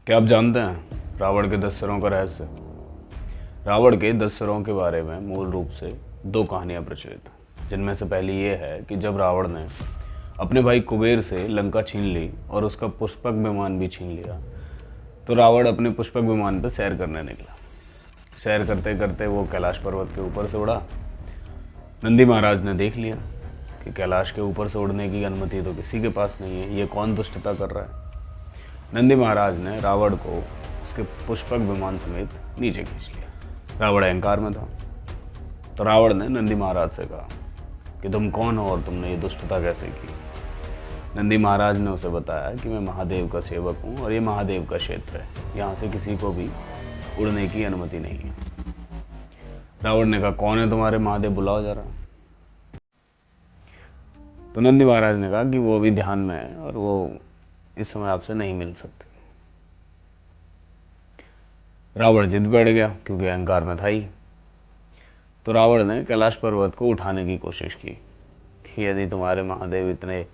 क्या आप जानते हैं रावण के 10 सिरों का रहस्य? रावण के 10 सिरों के बारे में मूल रूप से दो कहानियां प्रचलित हैं, जिनमें से पहली ये है कि जब रावण ने अपने भाई कुबेर से लंका छीन ली और उसका पुष्पक विमान भी छीन लिया, तो रावण अपने पुष्पक विमान पर सैर करने निकला। सैर करते करते वो कैलाश पर्वत के ऊपर से उड़ा। नंदी महाराज ने देख लिया कि कैलाश के ऊपर से उड़ने की अनुमति तो किसी के पास नहीं है, ये कौन दुष्टता कर रहा है। नंदी महाराज ने रावण को उसके पुष्पक विमान समेत नीचे खींच लिया। रावण अहंकार में था, तो रावण ने नंदी महाराज से कहा कि तुम कौन हो और तुमने ये दुष्टता कैसे की। नंदी महाराज ने उसे बताया कि मैं महादेव का सेवक हूँ और ये महादेव का क्षेत्र है, यहाँ से किसी को भी उड़ने की अनुमति नहीं है। रावण ने कहा, कौन है तुम्हारे महादेव, बुलाओ जरा। तो नंदी महाराज ने कहा कि वो अभी ध्यान में है और वो इस समय आपसे नहीं मिल सकते। रावण जिद बैठ गया क्योंकि अहंकार में था ही। तो रावण ने कैलाश पर्वत को उठाने की कोशिश की कि यदि तुम्हारे महादेव इतने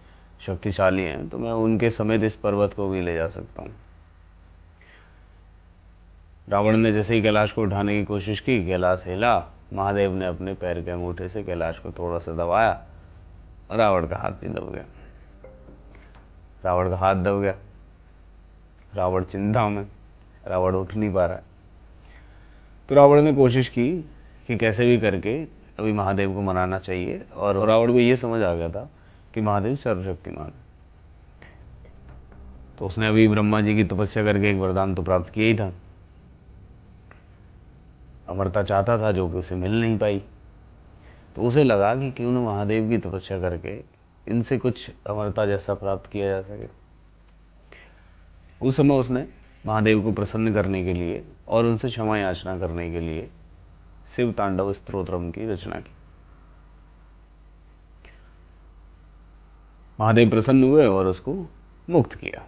शक्तिशाली हैं तो मैं उनके समेत इस पर्वत को भी ले जा सकता हूँ। रावण ने जैसे ही कैलाश को उठाने की कोशिश की, कैलाश हिला। महादेव ने अपने पैर के अंगूठे से कैलाश को थोड़ा सा दबाया और रावण का हाथ भी दब गया। रावण का हाथ दब गया, रावण चिंता में, रावण उठ नहीं पा रहा है। तो रावण ने कोशिश की कि कैसे भी करके अभी महादेव को मनाना चाहिए, और रावण को ये समझ आ गया था कि महादेव सर्वशक्तिमान है। तो उसने अभी ब्रह्मा जी की तपस्या करके एक वरदान तो प्राप्त किया ही था, अमरता चाहता था जो कि उसे मिल नहीं पाई। तो उसे लगा कि क्यों न महादेव की तपस्या करके इनसे कुछ अमरता जैसा प्राप्त किया जा सके। उस समय उसने महादेव को प्रसन्न करने के लिए और उनसे क्षमा याचना करने के लिए शिव तांडव स्तोत्रम की रचना की। महादेव प्रसन्न हुए और उसको मुक्त किया,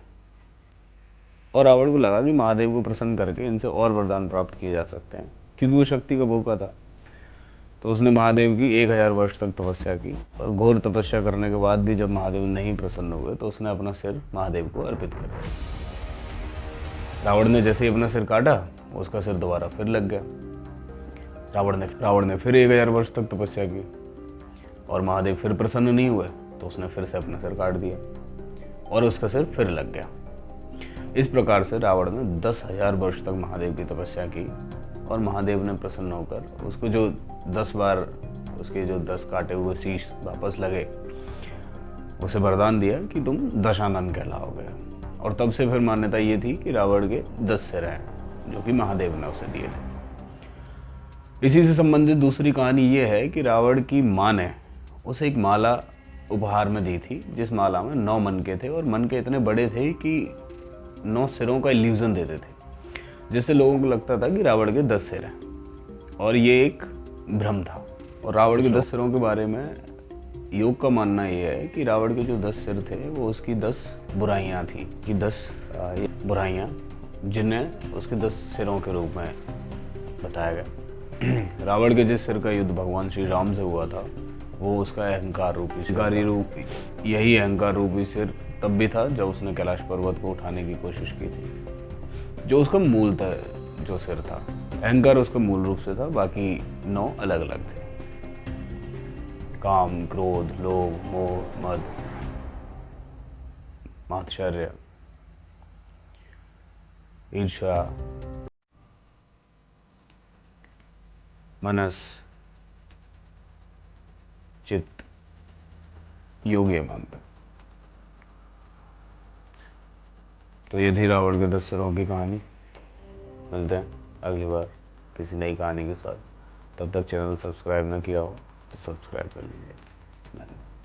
और रावण को लगा कि महादेव को प्रसन्न करके इनसे और वरदान प्राप्त किए जा सकते हैं, क्योंकि वो शक्ति का भूखा था। तो उसने महादेव की 1000 वर्ष तक तपस्या की, और घोर तपस्या करने के बाद भी जब महादेव नहीं प्रसन्न हुए तो उसने अपना सिर महादेव को अर्पित कर दिया। रावण ने जैसे ही अपना सिर काटा, उसका सिर दोबारा फिर लग गया। रावण ने फिर 1000 वर्ष तक तपस्या की, और महादेव फिर प्रसन्न नहीं हुए तो उसने फिर से अपना सिर काट दिया और उसका सिर फिर लग गया। इस प्रकार से रावण ने 10,000 वर्ष तक महादेव की तपस्या की, और महादेव ने प्रसन्न होकर उसको जो 10 बार उसके जो 10 काटे हुए शीश वापस लगे, उसे वरदान दिया कि तुम दशानन कहलाओगे। और तब से फिर मान्यता ये थी कि रावण के 10 सिर हैं, जो कि महादेव ने उसे दिए थे। इसी से संबंधित दूसरी कहानी ये है कि रावण की माँ ने उसे एक माला उपहार में दी थी, जिस माला में 9 मनके थे, और मनके इतने बड़े थे कि 9 सिरों का इल्यूजन देते थे, जिससे लोगों को लगता था कि रावण के 10 सिर हैं, और ये एक भ्रम था। और रावण के 10 सिरों के बारे में योग का मानना ये है कि रावण के जो 10 सिर थे वो उसकी 10 बुराइयां थी, कि 10 बुराइयां जिन्हें उसके 10 सिरों के रूप में बताया गया। रावण के जिस सिर का युद्ध भगवान श्री राम से हुआ था, वो उसका अहंकार रूपी यही अहंकार रूपी सिर तब भी था जब उसने कैलाश पर्वत को उठाने की कोशिश की थी। जो उसका मूल था, जो सिर था, अहंकार उसका मूल रूप से था, बाकी 9 अलग अलग थे। काम, क्रोध, लोभ, मोह, मद, मात्सर्य, ईर्ष्या, मनस, चित्त, योग, ये मानता। तो ये थी रावण के 10 सिरों की कहानी। मिलते हैं अगली बार किसी नई कहानी के साथ। तब तक चैनल सब्सक्राइब ना किया हो तो सब्सक्राइब कर लीजिए। धन्यवाद।